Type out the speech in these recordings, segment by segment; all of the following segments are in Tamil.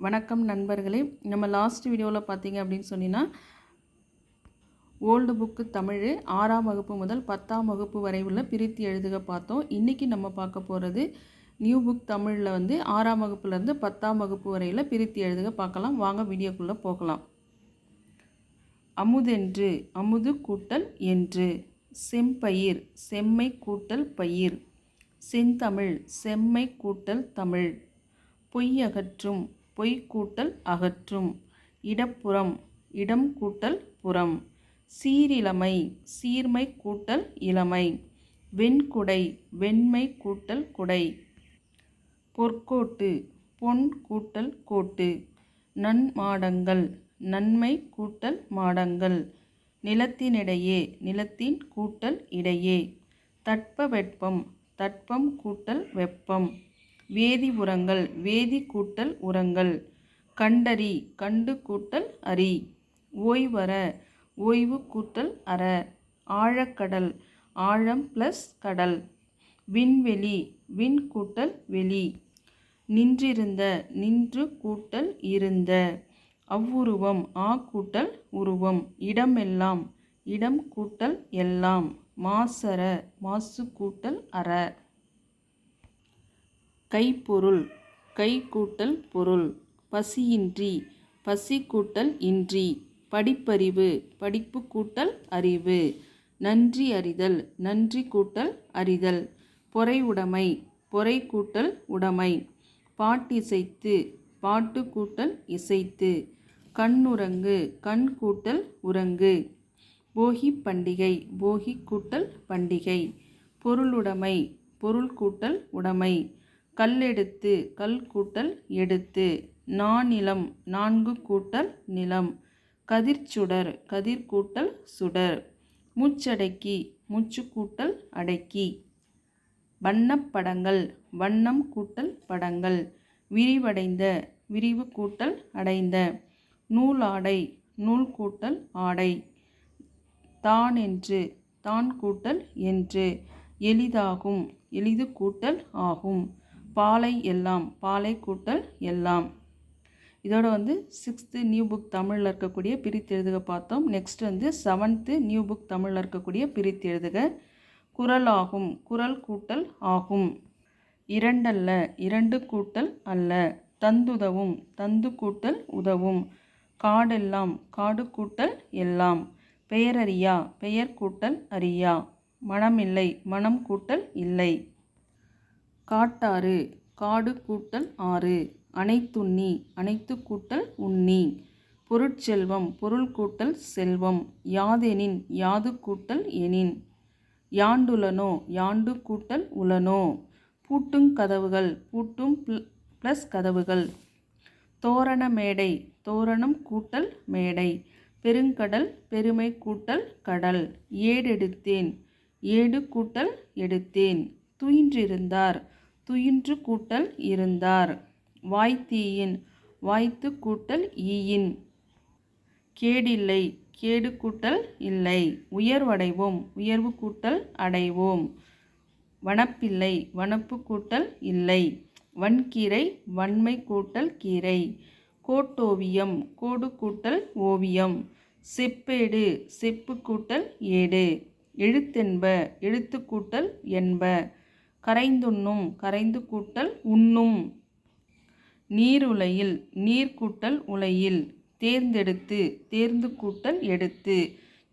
வணக்கம் நண்பர்களே. நம்ம லாஸ்ட் வீடியோவில் பார்த்தீங்க அப்படின்னு சொன்னீங்கன்னா ஓல்டு புக்கு தமிழ் 6ஆம் வகுப்பு முதல் 10ஆம் வகுப்பு வரை உள்ள பிரித்து எழுதுக பார்த்தோம். இன்றைக்கி நம்ம பார்க்க போகிறது நியூ புக் தமிழில் 6ஆம் வகுப்புலேருந்து 10ஆம் வகுப்பு வரையில் பிரித்து எழுதுக பார்க்கலாம். வாங்க வீடியோக்குள்ளே போகலாம். அமுதென்று அமுது கூட்டல் என்று, செம்பயிர் செம்மை கூட்டல் பயிர், செந்தமிழ் செம்மை கூட்டல் தமிழ், பொய்யகற்றும் பொய் கூட்டல் அகற்றும், இடப்புறம் இடம் கூட்டல் புறம், சீரிளமை சீர்மை கூட்டல் இளமை, வெண்குடை வெண்மை கூட்டல் குடை, பொற்கோட்டு பொன் கூட்டல் கோட்டு, நன்மாடங்கள் நன்மை கூட்டல் மாடங்கள், நிலத்தினிடையே நிலத்தின் கூட்டல் இடையே, தட்பவெப்பம் தட்பம் கூட்டல் வெப்பம், வேதி உரங்கள் வேதி கூட்டல் உரங்கள், கண்டறி கண்டு கூட்டல் அறி, ஓய்வற ஓய்வு கூட்டல் அற, ஆழக்கடல் ஆழம் ப்ளஸ் கடல், விண்வெளி விண் கூட்டல் வெளி, நின்றிருந்த நின்று கூட்டல் இருந்த, அவ்வுருவம் ஆ கூட்டல் உருவம், இடமெல்லாம் இடம் கூட்டல் எல்லாம், மாசற மாசு கூட்டல் அற, கைப்பொருள் கை கூட்டல் பொருள், பசியின்றி பசி கூட்டல் இன்றி, படிப்பறிவு படிப்பு கூட்டல் அறிவு, நன்றி அறிதல் நன்றி கூட்டல் அறிதல், பொறை உடைமை பொறை கூட்டல் உடைமை, பாட்டிசைத்து பாட்டு கூட்டல் இசைத்து, கண்ணுறங்கு கண் கூட்டல் உறங்கு, போகி பண்டிகை போகி கூட்டல் பண்டிகை, பொருளுடைமை பொருள் கூட்டல் உடைமை, கல்லெடுத்து கல் கூட்டல் எடுத்து, நானிலம் நான்கு கூட்டல் நிலம், கதிர்ச்சுடர் கதிர் கூட்டல் சுடர், மூச்சடக்கி மூச்சு கூட்டல் அடக்கி, வண்ணப்படங்கள் வண்ணம் கூட்டல் படங்கள், விரிவடைந்த விரிவு கூட்டல் அடைந்த, நூலாடை நூல் கூட்டல் ஆடை, தானென்று தான் கூட்டல் என்று, எளிதாகும் எளிது கூட்டல் ஆகும், பாலை எல்லாம் பாலை கூட்டல் எல்லாம். இதோட 6th நியூ புக் தமிழில் இருக்கக்கூடிய பிரித்து எழுதுக பார்த்தோம். நெக்ஸ்ட் 7th நியூ புக் தமிழில் இருக்கக்கூடிய பிரித்து எழுதுக. குரல் ஆகும் குரல் கூட்டல் ஆகும், இரண்டல்ல இரண்டு கூட்டல் அல்ல, தந்துதவும் தந்து கூட்டல் உதவும், காடெல்லாம் காடு கூட்டல் எல்லாம், பெயரறியா பெயர் கூட்டல் அறியா, மனமில்லை மனம் கூட்டல் இல்லை, காட்டாறு காடு கூட்டல் ஆறு, அனைத்துண்ணி அனைத்து கூட்டல் உண்ணி, பொருட்செல்வம் பொருள் கூட்டல் செல்வம், யாதெனின் யாது கூட்டல் எனின், யாண்டுளனோ யாண்டு கூட்டல் உளனோ, பூட்டுங் கதவுகள் பூட்டும் ப்ளஸ் கதவுகள், தோரண மேடை தோரணம் கூட்டல் மேடை, பெருங்கடல் பெருமை கூட்டல் கடல், ஏடெடுத்தேன் ஏடு கூட்டல் எடுத்தேன், துயின்றிருந்தார் துயின்று கூட்டல் இருந்தார், வாய்த்தீயின் வாய்த்து கூட்டல் ஈயின், கேடில்லை கேடு கூட்டல் இல்லை, உயர்வடைவோம் உயர்வு கூட்டல் அடைவோம், வனப்பில்லை வனப்பு கூட்டல் இல்லை, வன்கீரை வன்மை கூட்டல் கீரை, கோட்டோவியம் கோடு கூட்டல் ஓவியம், செப்பேடு செப்பு கூட்டல் ஏடு, எழுத்தென்ப எழுத்து கூட்டல் என்ப, கரைந்துண்ணும் கரைந்து கூட்டல் உண்ணும், நீருலையில் நீர் கூட்டல் உலையில், தேர்ந்தெடுத்து தேர்ந்து கூட்டல் எடுத்து,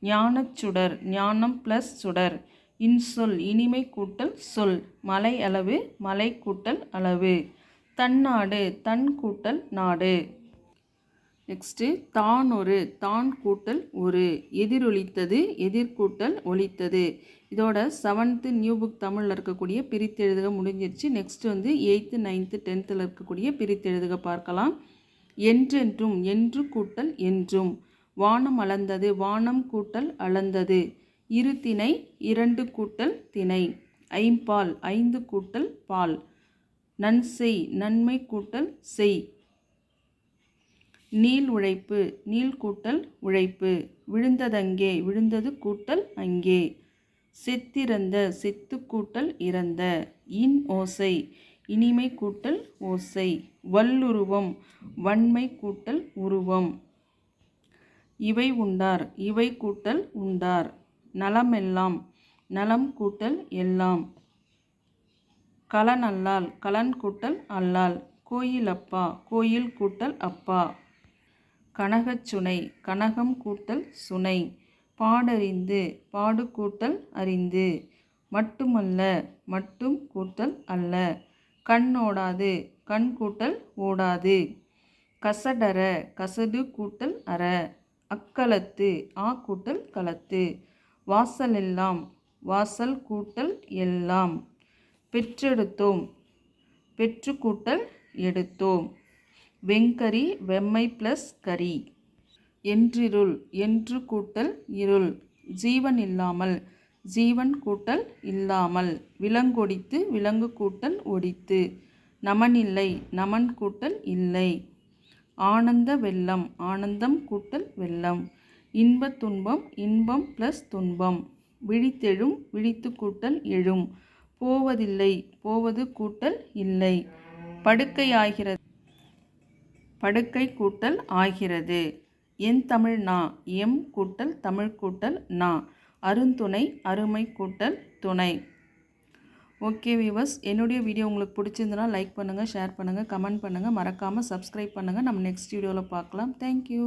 ஞானச்சுடர் ஞானம் ப்ளஸ் சுடர், இன்சொல் இனிமை கூட்டல் சொல், மலை அளவு மலை கூட்டல் அளவு, தன்னாடு தன் கூட்டல் நாடு. நெக்ஸ்ட்டு தானொரு தான் கூட்டல் ஒரு, எதிரொலித்தது எதிர்கூட்டல் ஒலித்தது. இதோட 7th நியூ புக் தமிழில் இருக்கக்கூடிய பிரித்து எழுதுக முடிஞ்சிருச்சு. நெக்ஸ்ட் 8th 9th 10th இருக்கக்கூடிய பிரித்து எழுதுக பார்க்கலாம். என்றென்றும் என்று கூட்டல் என்றும், வானம் அளந்தது வானம் கூட்டல் அளந்தது, இரு திணை இரண்டு கூட்டல் திணை, ஐம்பால் ஐந்து கூட்டல் பால், நன்செய் நன்மை கூட்டல் செய், நீள் உழைப்பு நீள் கூட்டல் உழைப்பு, விழுந்ததங்கே விழுந்தது கூட்டல் அங்கே, செத்திறந்த செத்து கூட்டல் இறந்த, இன் ஓசை இனிமை கூட்டல் ஓசை, வல்லுருவம் வன்மை கூட்டல் உருவம். இவை உண்டார் இவை கூட்டல் உண்டார். நலமெல்லாம் நலம் கூட்டல் எல்லாம். கலனல்லால் கலன் கூட்டல் அல்லால். கோயிலப்பா கோயில் கூட்டல் அப்பா. கனகச்சுனை கனகம் கூட்டல் சுனை. பாடறிந்து பாடு கூட்டல் அறிந்து. மட்டுமல்ல மட்டும் கூட்டல் அல்ல. கண்ணோடாது கண் கூட்டல் ஓடாது. கசடற கசடு கூட்டல் அற. அக்களத்து ஆ கூட்டல் களத்து. வாசலெல்லாம் வாசல் கூட்டல் எல்லாம். பெற்றெடுத்தோம் பெற்று கூட்டல் எடுத்தோம். வெங்கரி வெம்மை ப்ளஸ் கரி. என்றிருள் என்று கூட்டல் இருள். ஜீவன் இல்லாமல் ஜீவன் கூட்டல் இல்லாமல். விலங்கொடித்து விலங்கு கூட்டல் ஒடித்து. நமனில்லை நமன் கூட்டல் இல்லை. ஆனந்த வெள்ளம் ஆனந்தம் கூட்டல் வெள்ளம். இன்பத் துன்பம் இன்பம் ப்ளஸ் துன்பம். விழித்தெழும் விழித்து கூட்டல் எழும். போவதில்லை போவது கூட்டல் இல்லை. படுக்கையாகிறது படுக்கை கூட்டல் ஆகிறது. என் தமிழ் நா எம் கூட்டல் தமிழ் கூட்டல் நா. அருந்துணை அருமை கூட்டல் துணை. ஓகே வியூவர்ஸ், என்னுடைய வீடியோ உங்களுக்கு பிடிச்சிருந்தனா லைக் பண்ணுங்கள், ஷேர் பண்ணுங்கள், கமெண்ட் பண்ணுங்கள், மறக்காமல் சப்ஸ்கிரைப் பண்ணுங்கள். நம்ம நெக்ஸ்ட் வீடியோவில் பார்க்கலாம். தேங்க்யூ.